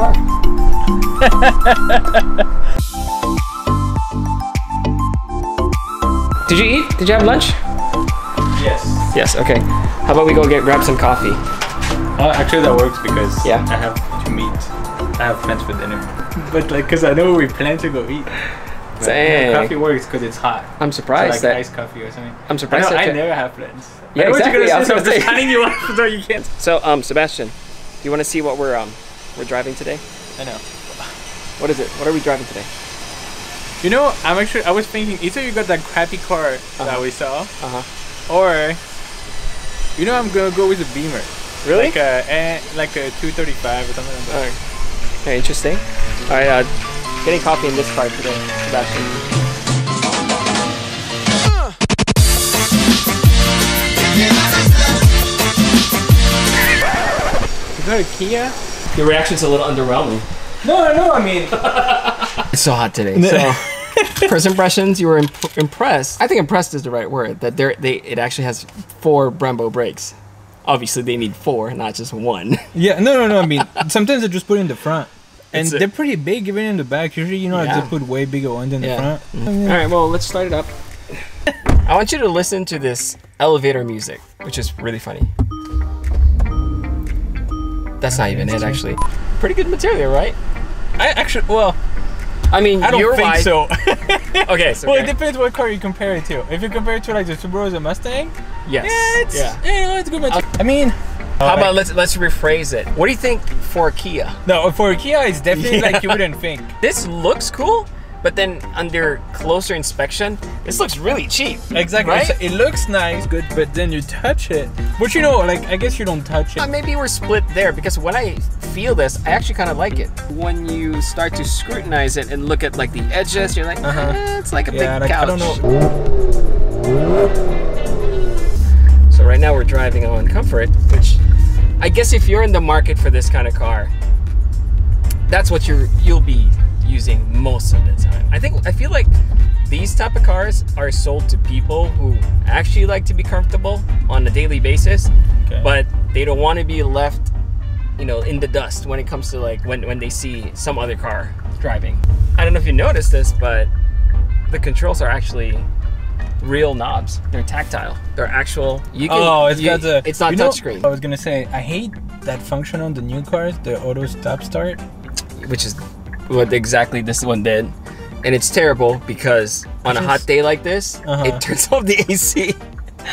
vlog. Did you eat? Did you have lunch? Yes. Yes, okay. How about we go grab some coffee? Actually that works because yeah. I have to meet. I have plans for dinner. But like, cause I know we plan to go eat. But, coffee works because it's hot. I'm surprised so like that iced coffee or something. I'm surprised I that never have plans. Yeah, exactly. I was just signing you up so you can't. So, Sebastian, do you want to see what we're driving today? I know. What is it? What are we driving today? You know, I was thinking either you got that crappy car that we saw, or you know, I'm gonna go with a Beamer. Really? Like a 235 or something like that. Okay, interesting. All right, getting coffee in this car today, Sebastian. You got a Kia? Your reaction's a little underwhelming. No, I mean... It's so hot today, so... First impressions, you were impressed. I think impressed is the right word, that it actually has 4 Brembo brakes. Obviously, they need 4, not just 1. Yeah, no, I mean, sometimes they just put it in the front. And they're pretty big even in the back. Usually, you know, I just put way bigger ones in the front. All right, well, let's start it up. I want you to listen to this elevator music, which is really funny. That's not even it, actually. Pretty good material, right? I mean, I don't think so. Okay, so well, it depends what car you compare it to. If you compare it to like the Subaru or the Mustang, yes, it's good material. I mean, how about let's rephrase it. What do you think for a Kia? No, for a Kia, it's definitely like you wouldn't think. This looks cool, but then under closer inspection, this looks really cheap. Exactly. Right? It looks nice, good, but then you touch it. But you know, like, I guess you don't touch it. Maybe we're split there, because when I feel this, I actually kind of like it. When you start to scrutinize it and look at like the edges, you're like, it's like a big couch. I don't know. So right now we're driving on Comfort, which I guess if you're in the market for this kind of car, that's what you'll be using most of the time. I feel like these type of cars are sold to people who actually like to be comfortable on a daily basis, but they don't want to be left, you know, in the dust when it comes to like when they see some other car driving. I don't know if you noticed this, but the controls are actually real knobs. They're tactile. They're actual. You can, it's not touchscreen. I was gonna say, I hate that function on the new cars, the auto stop start, which is what exactly this one did, and it's terrible because on a hot day like this, it turns off the AC.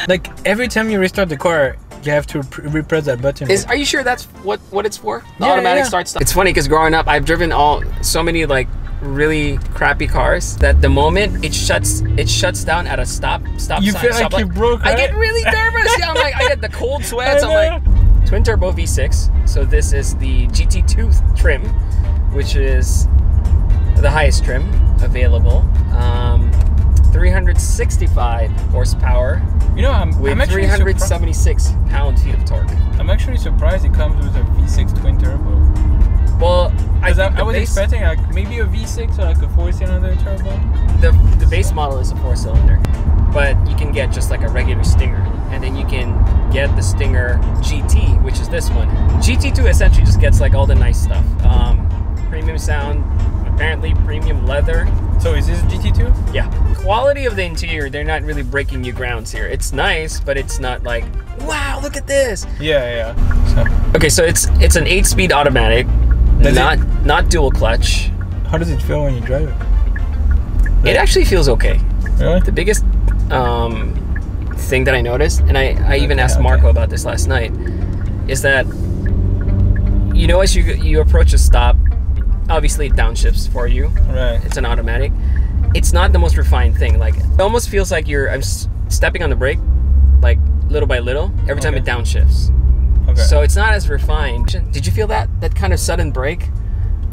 Like every time you restart the car, you have to repress that button. Are you sure that's what it's for? The automatic start stop. It's funny because growing up, I've driven so many like really crappy cars that the moment it shuts down at a stop sign. You feel like you broke, right? I get really nervous. Yeah, I'm like, I get the cold sweats. I'm like, twin turbo V6. So this is the GT2 trim, which is the highest trim available. 365 horsepower. You know, I'm 376 pound-feet of torque. I'm actually surprised it comes with a V6 twin turbo. Well, I was expecting like maybe a V6 or like a 4-cylinder turbo. The base model is a 4-cylinder, but you can get just like a regular Stinger, and then you can get the Stinger GT, which is this one. GT2 essentially just gets like all the nice stuff. Premium sound, apparently premium leather. So is this a GT2? Yeah. Quality of the interior, they're not really breaking new grounds here. It's nice, but it's not like, wow, look at this. Yeah. Okay, so it's an 8-speed automatic, not dual clutch. How does it feel when you drive it? It actually feels okay. Really? The biggest thing that I noticed, and I even asked Marco about this last night, is that, you know, as you approach a stop, obviously it downshifts for you. Right. It's an automatic. It's not the most refined thing. Like, it almost feels like I'm stepping on the brake, like little by little, every time it downshifts. Okay. So it's not as refined. Did you feel that kind of sudden brake?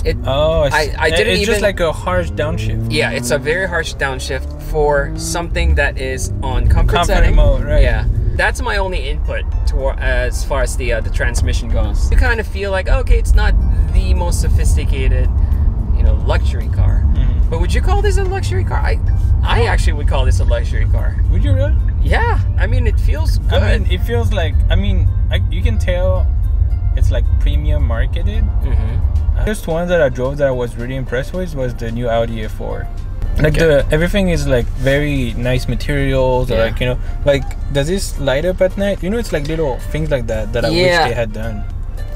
I didn't It's just like a harsh downshift. Yeah, it's a very harsh downshift for something that is on comfort setting. Mode, right? Yeah. That's my only input as far as the transmission goes. You kind of feel like, okay, it's not the most sophisticated, you know, luxury car. But would you call this a luxury car? I actually would call this a luxury car. Would you really? Yeah, I mean, it feels good. I mean, it feels like, you can tell it's like premium marketed. The first one that I drove that I was really impressed with was the new Audi A4. Like everything is like very nice materials, or like, you know, like does this light up at night? You know, it's like little things like that I wish they had done.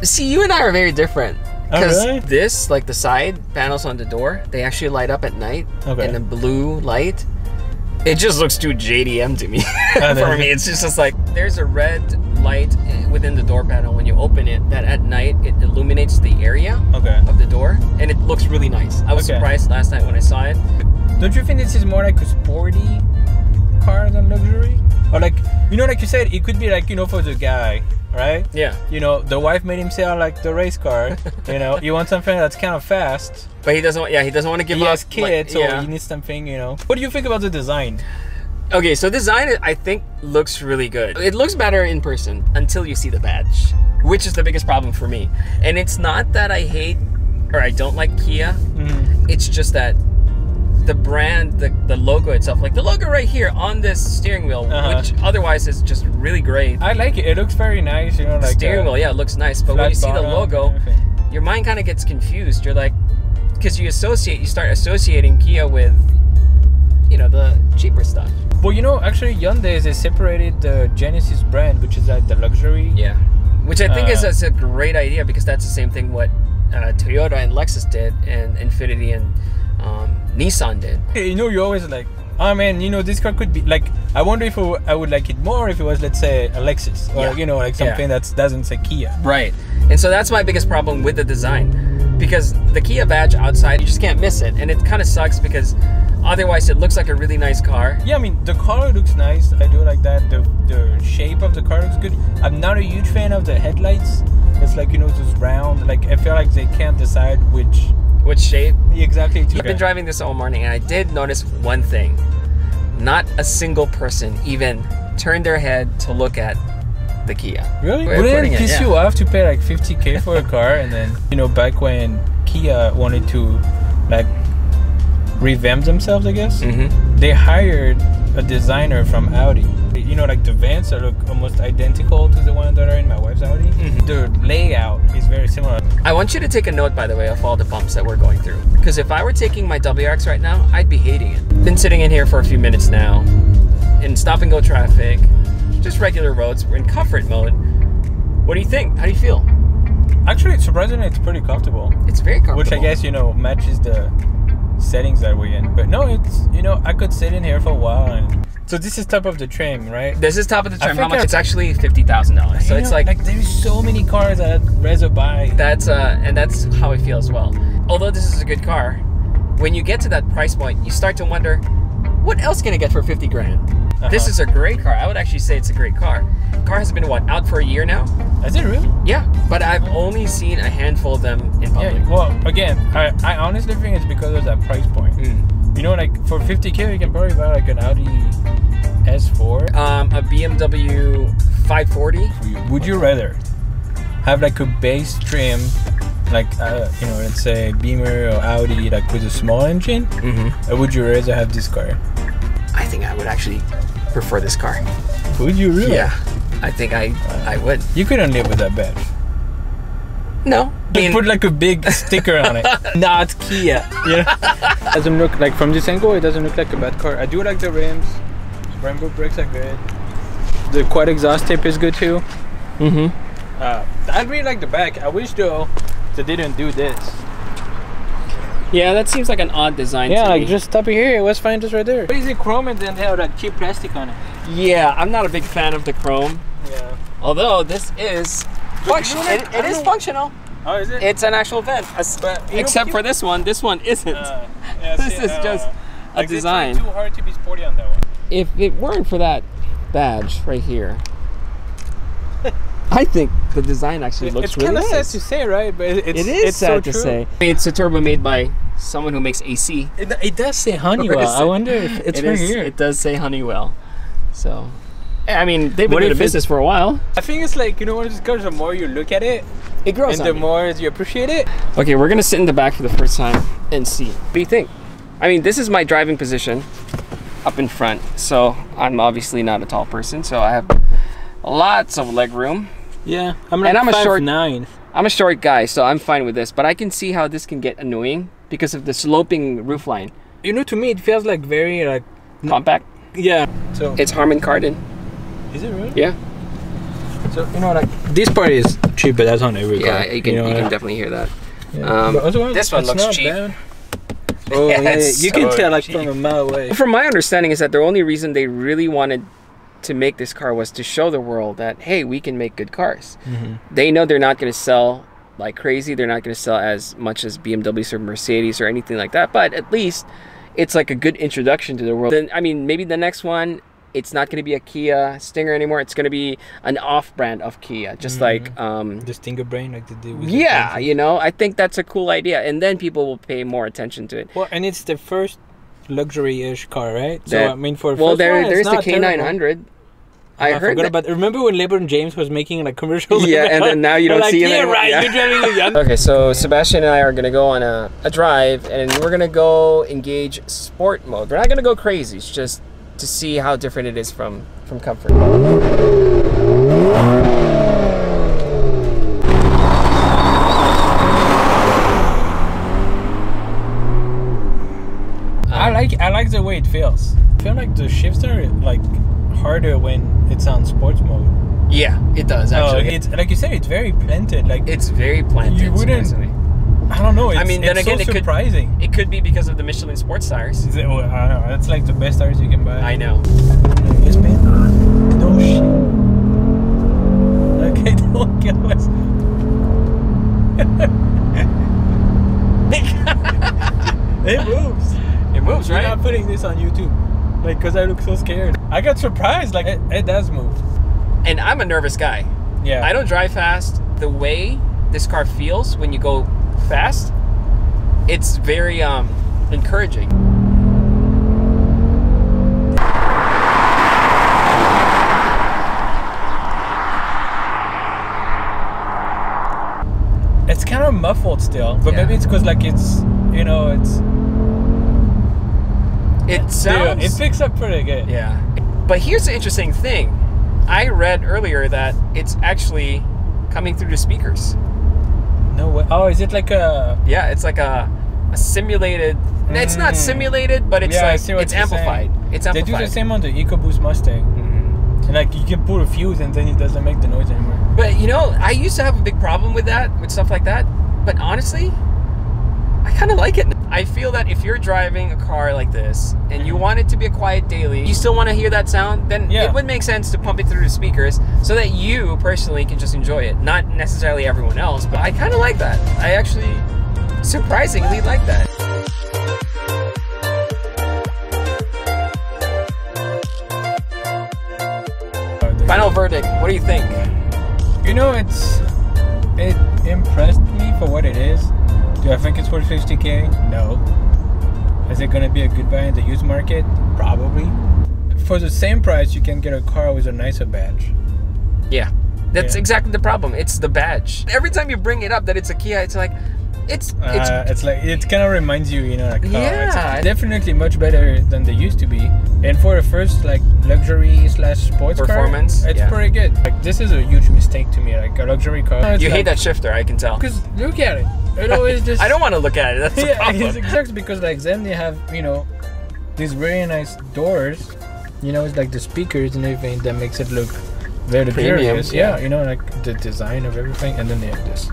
See, you and I are very different. Because really? this, like the side panels on the door, they actually light up at night in a blue light. It just looks too JDM to me. For me, it's just like there's a red light within the door panel when you open it that at night it illuminates the area of the door, and it looks really nice. I was surprised last night when I saw it. Don't you think this is more like a sporty car than luxury? Or like, you know, like you said, it could be like, you know, for the guy, right? Yeah. You know, the wife made him sound like the race car. You know, you want something that's kind of fast. But he doesn't want, he doesn't want to give up. He has kids, so he needs something, you know. What do you think about the design? Okay, so design, I think, looks really good. It looks better in person until you see the badge, which is the biggest problem for me. And it's not that I hate or I don't like Kia. It's just that the brand, the logo itself, like the logo right here on this steering wheel, which otherwise is just really great. I like it. It looks very nice, you know, like steering wheel, it looks nice. But when you see the logo, your mind kind of gets confused. You're like, because you start associating Kia with, you know, the cheaper stuff. Well, you know, actually Hyundai they separated the Genesis brand, which is like the luxury. Yeah, which I think is a great idea, because that's the same thing what Toyota and Lexus did, and Infiniti and Nissan did. You know, you're always like, oh man, you know, this car could be like, I wonder if I would like it more if it was, let's say, a Lexus, or you know, like something that doesn't say Kia. Right. And so that's my biggest problem with the design, because the Kia badge outside, you just can't miss it, and it kind of sucks because otherwise it looks like a really nice car. Yeah, I mean, the color looks nice. I do like that. The shape of the car looks good. I'm not a huge fan of the headlights. It's like, you know, just round. Like, I feel like they can't decide which shape. Exactly. I've been driving this all morning, and I did notice one thing. Not a single person even turned their head to look at the Kia. Really? Wouldn't it piss you off to pay like 50K for a car, and then, you know, back when Kia wanted to like revamp themselves, I guess, they hired a designer from Audi. You know, like the vents that look almost identical to the one that are in my wife's Audi. The layout is very similar. I want you to take a note, by the way, of all the bumps that we're going through, because if I were taking my WRX right now, I'd be hating it. Been sitting in here for a few minutes now in stop and go traffic, just regular roads. We're in comfort mode. What do you think? How do you feel? Actually, surprisingly, it's pretty comfortable. It's very comfortable. Which I guess, you know, matches the settings that we're in. But no, it's, you know, I could sit in here for a while. And so this is top of the trim, right? This is top of the trim. How much? It's actually $50,000. So it's like there's so many cars that I'd rather buy. That's and that's how I feel as well. Although this is a good car, when you get to that price point, you start to wonder, what else can I get for 50 grand? This is a great car. I would actually say it's a great car. Car has been, what, out for a year now? Is it really? Yeah, but I've only seen a handful of them in public. Yeah, well, again, I honestly think it's because of that price point. You know, like for 50K, you can probably buy like an Audi S4. A BMW 540. Would you rather have like a base trim, like, you know, let's say Beamer or Audi, like with a small engine? Or would you rather have this car? I think I would actually prefer this car. Would you really? Yeah, I think I would. You couldn't live with that badge. No. Just put like a big sticker on it. Not Kia. Yeah. Doesn't look like, from this angle, it doesn't look like a bad car. I do like the rims. Rainbow brakes are good. The quad exhaust tip is good too. I really like the back. I wish though they didn't do this. Yeah, that seems like an odd design. Yeah, like just up here, it was fine just right there. But is it chrome and then they have that cheap plastic on it? Yeah, I'm not a big fan of the chrome. Yeah. Although this is functional. It is functional. Oh, is it? It's an actual vent. Except for this one isn't. Yeah, this is just a design. It's too hard to be sporty on that one. If it weren't for that badge right here, I think the design actually looks really nice. It's kind of sad to say, right? But it's sad so to say. It's a turbo made by someone who makes AC. It does say Honeywell. I wonder if it's right here. It does say Honeywell. So, I mean, they've been in the business for a while. I think it's like, you know, one of these cars, the more you look at it, it grows and the more you appreciate it. Okay, we're gonna sit in the back for the first time and see. What do you think? I mean, this is my driving position up in front. So I'm obviously not a tall person, so I have lots of leg room. Yeah, I'm like 5'9". I'm a short guy, so I'm fine with this, but I can see how this can get annoying because of the sloping roofline. You know, to me, it feels like very like Compact. Yeah. So It's Harman Kardon. is it really? Yeah. So you know, like this part is cheap, but that's on every car. Yeah, you can definitely hear that. Yeah. But otherwise, this one it's looks not cheap. bad. Oh Yeah, yeah, it's you can so tell like cheap. from a mile away. From my understanding is that the only reason they really wanted to make this car was to show the world that, hey, we can make good cars. They know they're not going to sell like crazy. They're not going to sell as much as BMWs or Mercedes or anything like that. But at least it's like a good introduction to the world. Then, I mean, maybe the next one, it's not going to be a Kia Stinger anymore. It's going to be an off-brand of Kia, just like the Stinger brain, like they did with yeah, you know, I think that's a cool idea, and then people will pay more attention to it. Well, and it's the first luxury-ish car, right? That- So I mean, for well, first one, there's it's the not K900. terrible. I heard forgot that. about. Remember when LeBron James was making like commercials? Yeah, and then now you don't like, see him yeah, anymore. right. Yeah. You're driving a young. Okay, so Sebastian and I are gonna go on a drive, and we're gonna go engage sport mode. We're not gonna go crazy. It's just to see how different it is from comfort. I like the way it feels. I feel like the shifts are like harder when it's on sports mode. Yeah, it does actually. It's like you said, it's very planted. Like It's very planted. You wouldn't- surprisingly. I don't know. It's, I mean, then it's again, so it could- surprising. It could be because of the Michelin sports tires. Is it, well, I don't know. That's like the best tires you can buy. I know. Yes, man. No shit. Okay, don't kill us. It moves. It moves, We're right? not putting this on YouTube. Like, because I look so scared. I got surprised. Like, it does move. And I'm a nervous guy. Yeah. I don't drive fast. The way this car feels when you go fast, it's very encouraging. It's kind of muffled still, but Yeah. maybe it's because like it's, you know, it's. It Yeah, sounds. it picks up pretty good. Yeah. But here's the interesting thing. I read earlier that it's actually coming through the speakers. No way. Oh, is it like a? Yeah, it's like a simulated. It's not simulated, but it's Yeah, I like see what it's you're amplified. saying. It's They amplified. do the same on the EcoBoost Mustang, and like you can pull a fuse and then it doesn't make the noise anymore. But you know, I used to have a big problem with that, with stuff like that. But honestly, I kind of like it. I feel that if you're driving a car like this and you want it to be a quiet daily, you still want to hear that sound, then Yeah. it would make sense to pump it through the speakers so that you personally can just enjoy it. Not necessarily everyone else, but I kind of like that. I actually surprisingly like that. Final verdict, what do you think? You know, it impressed me for what it is. Do I think it's worth 50K? No. Is it gonna be a good buy in the used market? Probably. For the same price, you can get a car with a nicer badge. Yeah, that's Yeah. exactly the problem. It's the badge. Every time you bring it up that it's a Kia, it's like, it's It's like it kind of reminds you, you know, like Yeah. it's definitely much better than they used to be. And for the first like luxury / sports Performance, car, it's yeah. pretty good. Like this is a huge mistake to me. Like a luxury car. you hate that shifter, I can tell. because look at it. It always just. I don't want to look at it. That's the Yeah, problem. it's exactly because like then they have, you know, these very nice doors. You know, it's like the speakers and everything that makes it look very Premium, luxurious. yeah. Yeah, you know, like the design of everything, and then they have this.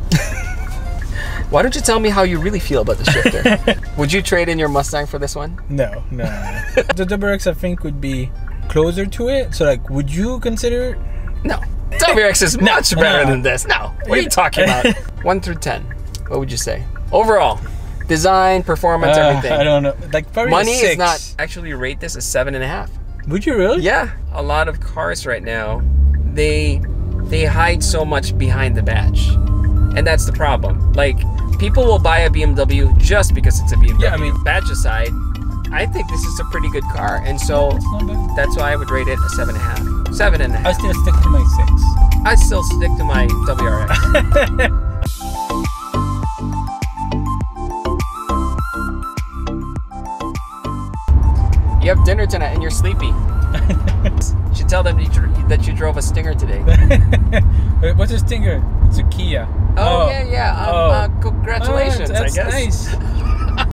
Why don't you tell me how you really feel about the shifter? Would you trade in your Mustang for this one? No. The WRX I think would be closer to it. So like, would you consider? No. WRX is much better No. than this. No. What are you talking about? 1 through 10. What would you say? Overall, design, performance, everything. I don't know. Like probably Money a 6. is not actually rate this a 7.5. Would you really? Yeah, a lot of cars right now, they hide so much behind the badge, and that's the problem. Like, people will buy a BMW just because it's a BMW. Yeah, I mean- badge aside, I think this is a pretty good car, and so It's not bad. that's why I would rate it a 7.5. 7.5. I still stick to my 6. I still stick to my WRX. You have dinner tonight and you're sleepy. You should tell them that you drove a Stinger today. What's a stinger? It's a Kia. Oh, yeah. Congratulations, that's I guess. nice.